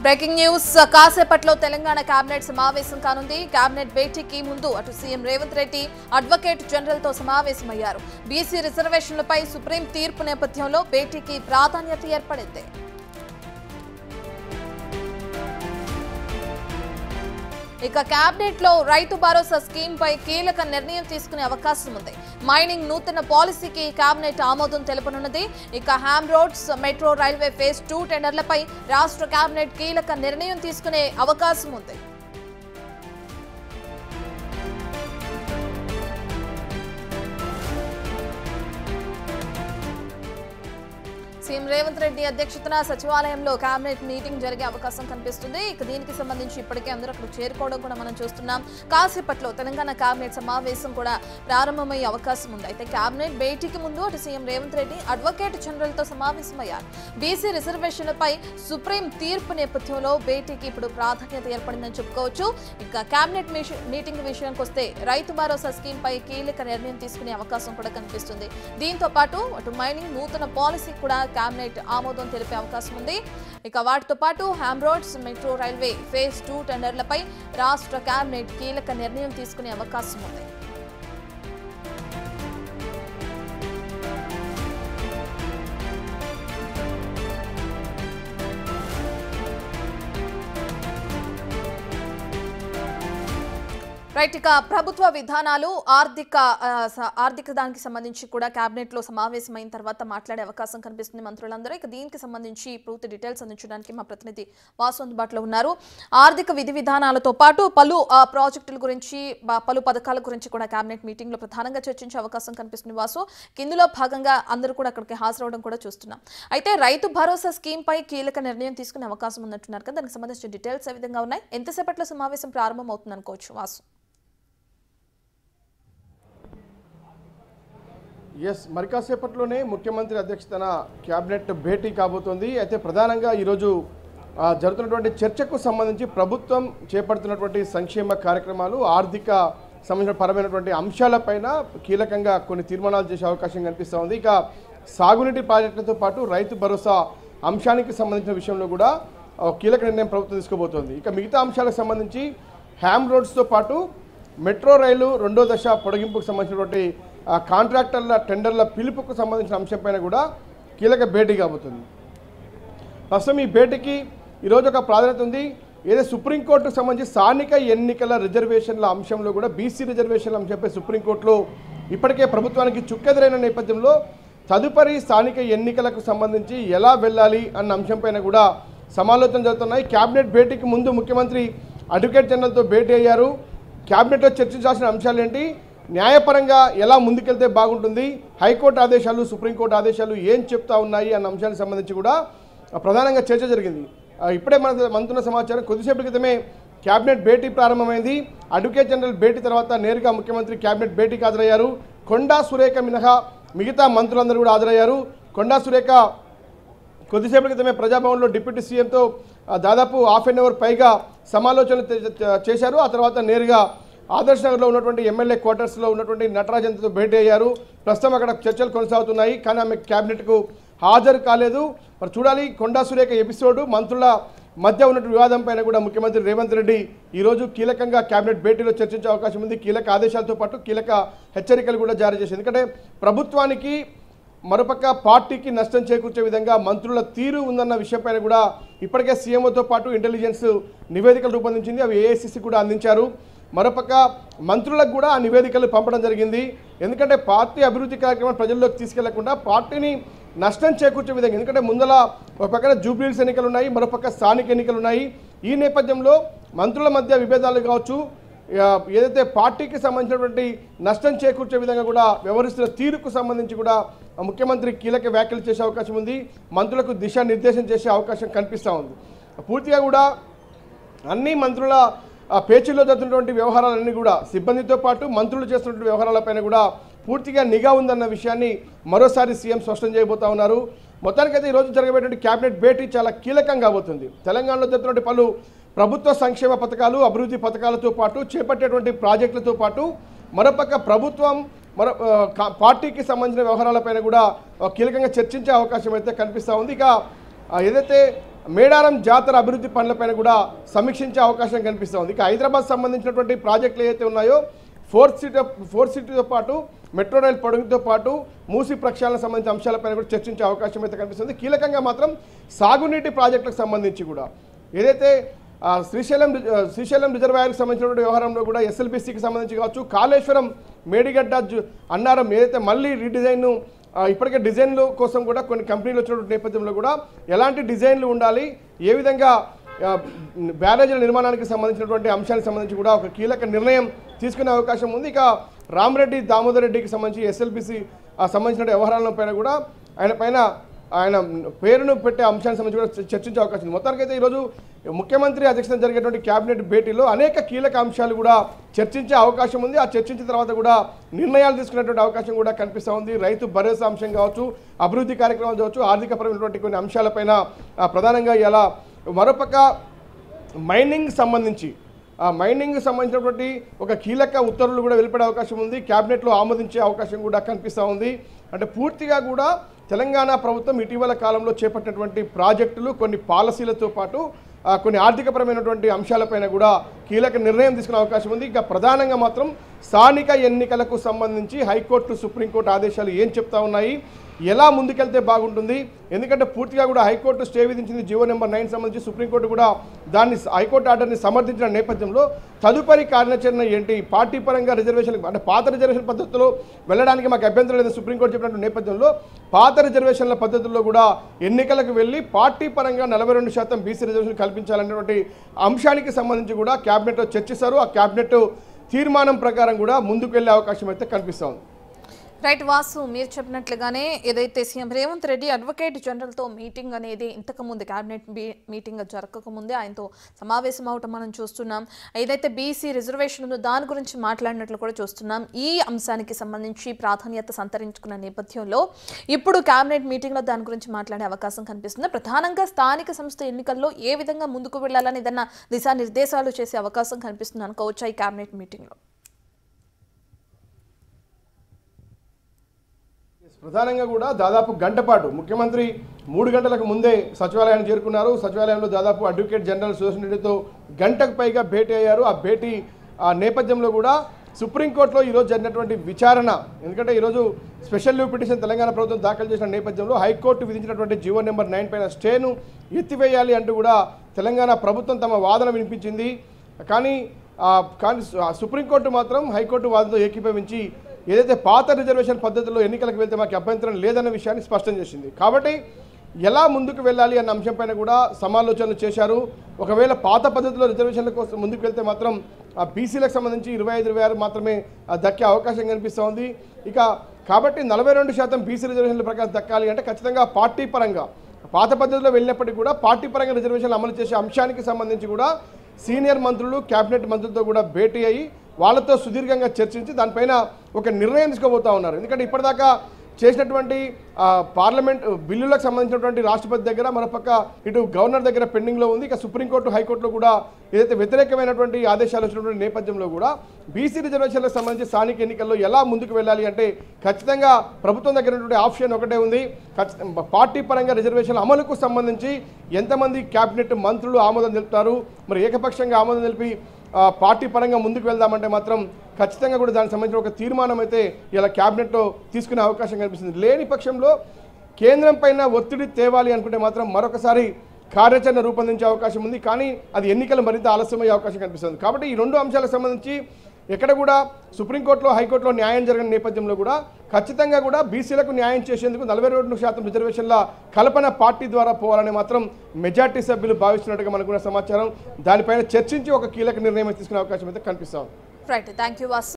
Breaking news కాసేపట్లో Telangana cabinet సమావేశం కానుంది. కేబినెట్ భేటీకి ముందు అటు CM Revanth Reddy advocate general తో సమావేశమయ్యారు. బీసీ రిజర్వేషన్లపై సుప్రీం తీర్పు నేపథ్యంలో భేటీకి ప్రాధాన్యత ఏర్పడింది. ఇక కేబినెట్ లో రైతు భరోసా స్కీమ్ పై కీలక నిర్ణయం తీసుకునే అవకాశం ఉంది. మైనింగ్ నూతన పాలసీకి కేబినెట్ ఆమోదం తెలుపనున్నది. ఇక HAM roads, metro railway phase 2 టెండర్లపై రాష్ట్ర కేబినెట్ కీలక నిర్ణయం తీసుకునే అవకాశం ఉంది. సీఎం రేవంత్ రెడ్డి అధ్యక్షతన సచివాలయంలో కేబినెట్ మీటింగ్ జరిగే అవకాశం కనిపిస్తుంది. ఇక దీనికి సంబంధించి ఇప్పటికే అందరూ అక్కడ చేరుకోవడం కూడా మనం చూస్తున్నాం. కాసేపట్లో తెలంగాణ కేబినెట్ సమావేశం కూడా ప్రారంభమయ్యే అవకాశం ఉంది. అయితే కేబినెట్ భేటీకి ముందు అటు CM Revanth Reddy advocate general తో సమావేశమయ్యారు. బీసీ రిజర్వేషన్లపై సుప్రీం తీర్పు నేపథ్యంలో భేటీకి ఇప్పుడు ప్రాధాన్యత ఏర్పడిందని చెప్పుకోవచ్చు. ఇక కేబినెట్ మీటింగ్ విషయానికి వస్తే రైతు భరోసా స్కీమ్ పై కీలక నిర్ణయం తీసుకునే అవకాశం కూడా కనిపిస్తుంది. దీంతో పాటు అటు మైనింగ్ నూతన పాలసీ కూడా కేబినెట్ ఆమోదం తెలిపే అవకాశం ఉంది. ఇక వాటితో పాటు HAM roads, metro railway phase 2 టెండర్లపై రాష్ట్ర కేబినెట్ కీలక నిర్ణయం తీసుకునే అవకాశం ఉంది. రైట్, ఇక ప్రభుత్వ విధానాలు ఆర్థిక దానికి సంబంధించి కూడా కేబినెట్ లో సమావేశమైన తర్వాత మాట్లాడే అవకాశం కనిపిస్తుంది మంత్రులందరూ. ఇక దీనికి సంబంధించి పూర్తి డీటెయిల్స్ అందించడానికి మా ప్రతినిధి వాసు అందుబాటులో ఉన్నారు. ఆర్థిక విధి విధానాలతో పాటు పలు ప్రాజెక్టుల గురించి, పలు పథకాల గురించి కూడా కేబినెట్ మీటింగ్ లో ప్రధానంగా చర్చించే అవకాశం కనిపిస్తుంది. వాసు, ఇందులో భాగంగా అందరూ కూడా అక్కడికి హాజరవడం కూడా చూస్తున్నాం. అయితే రైతు భరోసా స్కీమ్ పై కీలక నిర్ణయం తీసుకునే అవకాశం ఉన్నట్టున్నారు కదా, దానికి సంబంధించిన డీటెయిల్స్ ఏ విధంగా ఉన్నాయి? ఎంతసేపట్లో సమావేశం ప్రారంభం అవుతుంది అనుకోవచ్చు వాసు? మరి కాసేపట్లోనే ముఖ్యమంత్రి అధ్యక్షతన క్యాబినెట్ భేటీ కాబోతోంది. అయితే ప్రధానంగా ఈరోజు జరుగుతున్నటువంటి చర్చకు సంబంధించి ప్రభుత్వం చేపడుతున్నటువంటి సంక్షేమ కార్యక్రమాలు, ఆర్థిక సంబంధించిన పరమైనటువంటి అంశాలపైన కీలకంగా కొన్ని తీర్మానాలు చేసే అవకాశం కనిపిస్తూ ఉంది. ఇక సాగునీటి ప్రాజెక్టులతో పాటు రైతు భరోసా అంశానికి సంబంధించిన విషయంలో కూడా కీలక నిర్ణయం ప్రభుత్వం తీసుకోబోతోంది. ఇక మిగతా అంశాలకు సంబంధించి హ్యామ్ రోడ్స్తో పాటు మెట్రో రైలు 2వ దశ పొడిగింపుకు సంబంధించినటువంటి కాంట్రాక్టర్ల టెండర్ల పిలుపుకు సంబంధించిన అంశంపైన కూడా కీలక భేటీ కాబోతుంది. ప్రస్తుతం ఈ భేటీకి ఈరోజు ఒక ప్రాధాన్యత ఉంది. ఏదైతే సుప్రీంకోర్టుకు సంబంధించి స్థానిక ఎన్నికల రిజర్వేషన్ల అంశంలో కూడా బీసీ రిజర్వేషన్ల అంశంపై సుప్రీంకోర్టులో ఇప్పటికే ప్రభుత్వానికి చుక్కెదురైన నేపథ్యంలో తదుపరి స్థానిక ఎన్నికలకు సంబంధించి ఎలా వెళ్ళాలి అన్న అంశంపైన కూడా సమాలోచన జరుగుతున్నాయి. కేబినెట్ భేటీకి ముందు ముఖ్యమంత్రి అడ్వకేట్ జనరల్తో భేటీ అయ్యారు. కేబినెట్లో చర్చించాల్సిన అంశాలు ఏంటి, న్యాయపరంగా ఎలా ముందుకెళ్తే బాగుంటుంది, హైకోర్టు ఆదేశాలు, సుప్రీంకోర్టు ఆదేశాలు ఏం చెప్తా ఉన్నాయి అన్న అంశానికి సంబంధించి కూడా ప్రధానంగా చర్చ జరిగింది. ఇప్పుడే మనతున్న సమాచారం కొద్దిసేపటి క్రితమే కేబినెట్ భేటీ ప్రారంభమైంది. అడ్వకేట్ జనరల్ భేటీ తర్వాత నేరుగా ముఖ్యమంత్రి కేబినెట్ భేటీకి హాజరయ్యారు. కొండా సురేఖ మినహా మిగతా మంత్రులందరూ కూడా హాజరయ్యారు. కొండా సురేఖ కొద్దిసేపటి క్రితమే ప్రజాభవన్లో డిప్యూటీ సీఎంతో దాదాపు ½ అన్ అవర్ పైగా సమాలోచనలు చేశారు. ఆ తర్వాత నేరుగా ఆదర్శ్ నగర్లో ఉన్నటువంటి ఎమ్మెల్యే క్వార్టర్స్లో ఉన్నటువంటి నటరాజన్తో భేటీ అయ్యారు. ప్రస్తుతం అక్కడ చర్చలు కొనసాగుతున్నాయి, కానీ ఆమె క్యాబినెట్కు హాజరు కాలేదు. మరి చూడాలి కొండా సురేఖ ఎపిసోడ్, మంత్రుల మధ్య ఉన్నటువంటి వివాదం పైన కూడా ముఖ్యమంత్రి రేవంత్ రెడ్డి ఈరోజు కీలకంగా కేబినెట్ భేటీలో చర్చించే అవకాశం ఉంది. కీలక ఆదేశాలతో పాటు కీలక హెచ్చరికలు కూడా జారీ చేసింది. ఎందుకంటే ప్రభుత్వానికి మరోపక్క పార్టీకి నష్టం చేకూర్చే విధంగా మంత్రుల తీరు ఉందన్న విషయంపైన కూడా ఇప్పటికే సీఎంఓతో పాటు ఇంటెలిజెన్స్ నివేదికలు రూపొందించింది. అవి ఏఐసిసి కూడా అందించారు. మరోపక్క మంత్రులకు కూడా ఆ నివేదికలు పంపడం జరిగింది. ఎందుకంటే పార్టీ అభివృద్ధి కార్యక్రమాన్ని ప్రజల్లోకి తీసుకెళ్లకుండా పార్టీని నష్టం చేకూర్చే విధంగా, ఎందుకంటే ముందల ఒక పక్కన జూబ్లీహిల్స్ ఎన్నికలు ఉన్నాయి, మరోపక్క స్థానిక ఎన్నికలు ఉన్నాయి. ఈ నేపథ్యంలో మంత్రుల మధ్య విభేదాలు కావచ్చు, ఏదైతే పార్టీకి సంబంధించినటువంటి నష్టం చేకూర్చే విధంగా కూడా వ్యవహరిస్తున్న తీరుకు సంబంధించి కూడా ముఖ్యమంత్రి కీలక వ్యాఖ్యలు చేసే అవకాశం ఉంది. మంత్రులకు దిశానిర్దేశం చేసే అవకాశం కనిపిస్తూ ఉంది. పూర్తిగా కూడా అన్ని మంత్రుల పేచీలో జరుగుతున్నటువంటి వ్యవహారాలన్నీ కూడా సిబ్బందితో పాటు మంత్రులు చేస్తున్నటువంటి వ్యవహారాలపైన కూడా పూర్తిగా నిఘా ఉందన్న విషయాన్ని మరోసారి సీఎం స్పష్టం చేయబోతా ఉన్నారు. మొత్తానికైతే ఈరోజు జరగబోయేటువంటి కేబినెట్ భేటీ చాలా కీలకం కాబోతుంది. తెలంగాణలో జరుగుతున్నటువంటి పలు ప్రభుత్వ సంక్షేమ పథకాలు, అభివృద్ధి పథకాలతో పాటు చేపట్టేటువంటి ప్రాజెక్టులతో పాటు మరోపక్క ప్రభుత్వం పార్టీకి సంబంధించిన వ్యవహారాలపైన కూడా కీలకంగా చర్చించే అవకాశం అయితే కనిపిస్తూ ఉంది. ఇక ఏదైతే మేడారం జాతర అభివృద్ధి పనులపైన కూడా సమీక్షించే అవకాశం కనిపిస్తుంది. ఇక హైదరాబాద్ సంబంధించినటువంటి ప్రాజెక్టులు ఏవైతే ఉన్నాయో ఫోర్త్ సిటీతో పాటు మెట్రో రైల్ పొడుగుతో పాటు మూసి ప్రక్షాళనకు సంబంధించిన అంశాలపైన కూడా చర్చించే అవకాశం అయితే కనిపిస్తుంది. కీలకంగా మాత్రం సాగునీటి ప్రాజెక్టులకు సంబంధించి కూడా ఏదైతే శ్రీశైలం రిజర్వాయర్కి సంబంధించినటువంటి వ్యవహారంలో కూడా ఎస్ఎల్బీసీకి సంబంధించి కావచ్చు, కాళేశ్వరం మేడిగడ్డ అన్నారం ఏదైతే మళ్ళీ రీడిజైన్ను ఇప్పటికే డిజైన్ల కోసం కూడా కొన్ని కంపెనీలు వచ్చినటువంటి నేపథ్యంలో కూడా ఎలాంటి డిజైన్లు ఉండాలి, ఏ విధంగా బ్యారేజీల నిర్మాణానికి సంబంధించినటువంటి అంశానికి సంబంధించి కూడా ఒక కీలక నిర్ణయం తీసుకునే అవకాశం ఉంది. ఇక రామరెడ్డి దామోదర్ రెడ్డికి సంబంధించి ఎస్ఎల్బీసీ సంబంధించిన వ్యవహారాలపైన కూడా ఆయన పేరును పెట్టే అంశానికి సంబంధించి కూడా చర్చించే అవకాశం ఉంది. మొత్తానికైతే ఈరోజు ముఖ్యమంత్రి అధ్యక్షతన జరిగేటువంటి కేబినెట్ భేటీలో అనేక కీలక అంశాలు కూడా చర్చించే అవకాశం ఉంది. ఆ చర్చించిన తర్వాత కూడా నిర్ణయాలు తీసుకునేటువంటి అవకాశం కూడా కనిపిస్తూ ఉంది. రైతు భరోసా అంశం కావచ్చు, అభివృద్ధి కార్యక్రమాలు కావచ్చు, ఆర్థికపరమైనటువంటి కొన్ని అంశాలపైన ప్రధానంగా ఇలా మరోపక్క మైనింగ్ సంబంధించినటువంటి ఒక కీలక ఉత్తర్వులు కూడా వెలువడే అవకాశం ఉంది. క్యాబినెట్లో ఆమోదించే అవకాశం కూడా కనిపిస్తూ ఉంది. అంటే పూర్తిగా కూడా తెలంగాణ ప్రభుత్వం ఇటీవల కాలంలో చేపట్టినటువంటి ప్రాజెక్టులు, కొన్ని పాలసీలతో పాటు కొన్ని ఆర్థికపరమైనటువంటి అంశాలపైన కూడా కీలక నిర్ణయం తీసుకునే అవకాశం ఉంది. ఇక ప్రధానంగా మాత్రం స్థానిక ఎన్నికలకు సంబంధించి హైకోర్టు, సుప్రీంకోర్టు ఆదేశాలు ఏం చెప్తా ఉన్నాయి, ఎలా ముందుకెళ్తే బాగుంటుంది. ఎందుకంటే పూర్తిగా కూడా హైకోర్టు స్టే విధించింది జీవో నెంబర్ 9 సంబంధించి, సుప్రీంకోర్టు కూడా దాన్ని హైకోర్టు ఆర్డర్ని సమర్థించిన నేపథ్యంలో తదుపరి కార్యాచరణ ఏంటి, పార్టీ పరంగా రిజర్వేషన్ అంటే పాత రిజర్వేషన్ పద్ధతిలో వెళ్ళడానికి మాకు అభ్యంతరం లేదని సుప్రీంకోర్టు చెప్పినటువంటి నేపథ్యంలో పాత రిజర్వేషన్ల పద్ధతుల్లో కూడా ఎన్నికలకు వెళ్ళి పార్టీ పరంగా 42% బీసీ రిజర్వేషన్ కల్పించాలనేటువంటి అంశానికి సంబంధించి కూడా క్యాబినెట్లో చర్చిస్తారు. ఆ క్యాబినెట్ తీర్మానం ప్రకారం కూడా ముందుకు వెళ్ళే అవకాశం అయితే కనిపిస్తోంది. రైట్ వాసు, మీరు చెప్పినట్లుగానే ఏదైతే సీఎం రేవంత్ రెడ్డి అడ్వకేట్ జనరల్తో మీటింగ్ అనేది ఇంతకుముందు క్యాబినెట్ మీటింగ్ జరగకముందే ఆయనతో సమావేశం అవటం మనం చూస్తున్నాం. ఏదైతే బీసీ రిజర్వేషన్ ఉందో దాని గురించి మాట్లాడినట్లు కూడా చూస్తున్నాం. ఈ అంశానికి సంబంధించి ప్రాధాన్యత సంతరించుకున్న నేపథ్యంలో ఇప్పుడు క్యాబినెట్ మీటింగ్లో దాని గురించి మాట్లాడే అవకాశం కనిపిస్తుంది. ప్రధానంగా స్థానిక సంస్థ ఎన్నికల్లో ఏ విధంగా ముందుకు వెళ్లాలని ఏదన్నా దిశానిర్దేశాలు చేసే అవకాశం కనిపిస్తుంది అనుకోవచ్చా ఈ క్యాబినెట్ మీటింగ్లో? ప్రధానంగా కూడా దాదాపు గంట పాటు ముఖ్యమంత్రి 3 గంటలకు ముందే సచివాలయాన్ని చేరుకున్నారు. సచివాలయంలో దాదాపు అడ్వకేట్ జనరల్ సుదర్శన్ రెడ్డితో గంటకు పైగా భేటీ అయ్యారు. ఆ భేటీ నేపథ్యంలో కూడా సుప్రీంకోర్టులో ఈరోజు జరిగినటువంటి విచారణ, ఎందుకంటే ఈరోజు స్పెషల్ లీవ్ పిటిషన్ తెలంగాణ ప్రభుత్వం దాఖలు చేసిన నేపథ్యంలో హైకోర్టు విధించినటువంటి జీవో నెంబర్ 9 పైన స్టేను ఎత్తివేయాలి అంటూ కూడా తెలంగాణ ప్రభుత్వం తమ వాదన వినిపించింది. కానీ సుప్రీంకోర్టు మాత్రం హైకోర్టు వాదనతో ఏకీభవించి ఏదైతే పాత రిజర్వేషన్ పద్ధతిలో ఎన్నికలకు వెళ్తే మాకు అభ్యంతరం లేదన్న విషయాన్ని స్పష్టం చేసింది. కాబట్టి ఎలా ముందుకు వెళ్ళాలి అన్న అంశంపైన కూడా సమాలోచనలు చేశారు. ఒకవేళ పాత పద్ధతిలో రిజర్వేషన్ల కోసం ముందుకు వెళ్తే మాత్రం ఆ బీసీలకు సంబంధించి 25-26 మాత్రమే దక్కే అవకాశం కనిపిస్తూ ఉంది. ఇక కాబట్టి 42% బీసీ రిజర్వేషన్ల ప్రకారం దక్కాలి అంటే ఖచ్చితంగా పార్టీ పరంగా పాత పద్ధతిలో వెళ్ళినప్పటికీ కూడా పార్టీ పరంగా రిజర్వేషన్లు అమలు చేసే అంశానికి సంబంధించి కూడా సీనియర్ మంత్రులు, క్యాబినెట్ మంత్రులతో కూడా భేటీ అయ్యి వాళ్ళతో సుదీర్ఘంగా చర్చించి దానిపైన ఒక నిర్ణయం తీసుకోబోతా ఉన్నారు. ఎందుకంటే ఇప్పటిదాకా చేసినటువంటి పార్లమెంట్ బిల్లులకు సంబంధించినటువంటి రాష్ట్రపతి దగ్గర, మరోపక్క ఇటు గవర్నర్ దగ్గర పెండింగ్లో ఉంది. ఇక సుప్రీంకోర్టు, హైకోర్టులో కూడా ఏదైతే వ్యతిరేకమైనటువంటి ఆదేశాలు వచ్చినటువంటి నేపథ్యంలో కూడా బీసీ రిజర్వేషన్లకు సంబంధించి స్థానిక ఎన్నికల్లో ఎలా ముందుకు వెళ్ళాలి అంటే ఖచ్చితంగా ప్రభుత్వం దగ్గర ఉన్నటువంటి ఆప్షన్ ఒకటే ఉంది. పార్టీ పరంగా రిజర్వేషన్ల అమలుకు సంబంధించి ఎంతమంది క్యాబినెట్ మంత్రులు ఆమోదం తెలుపుతారు, మరి ఏకపక్షంగా ఆమోదం తెలిపి పార్టీ పరంగా ముందుకు వెళ్దామంటే మాత్రం ఖచ్చితంగా కూడా దానికి సంబంధించిన ఒక తీర్మానం అయితే ఇలా క్యాబినెట్లో తీసుకునే అవకాశం కనిపిస్తుంది. లేని పక్షంలో కేంద్రం పైన ఒత్తిడి తేవాలి అనుకుంటే మాత్రం మరొకసారి కార్యాచరణ రూపొందించే అవకాశం ఉంది. కానీ అది ఎన్నికలు మరింత ఆలస్యమయ్యే అవకాశం కనిపిస్తుంది. కాబట్టి ఈ 2 అంశాలకు సంబంధించి ఎక్కడ కూడా సుప్రీంకోర్టులో, హైకోర్టులో న్యాయం జరిగిన నేపథ్యంలో కూడా ఖచ్చితంగా కూడా బీసీలకు న్యాయం చేసేందుకు 42% రిజర్వేషన్ల కల్పన పార్టీ ద్వారా పోవాలని మాత్రం మెజార్టీ సభ్యులు భావిస్తున్నట్టుగా మనకు కూడా సమాచారం. దానిపైన చర్చించి ఒక కీలక నిర్ణయం తీసుకునే అవకాశం అయితే కనిపిస్తాం. Right, thank you Vasu.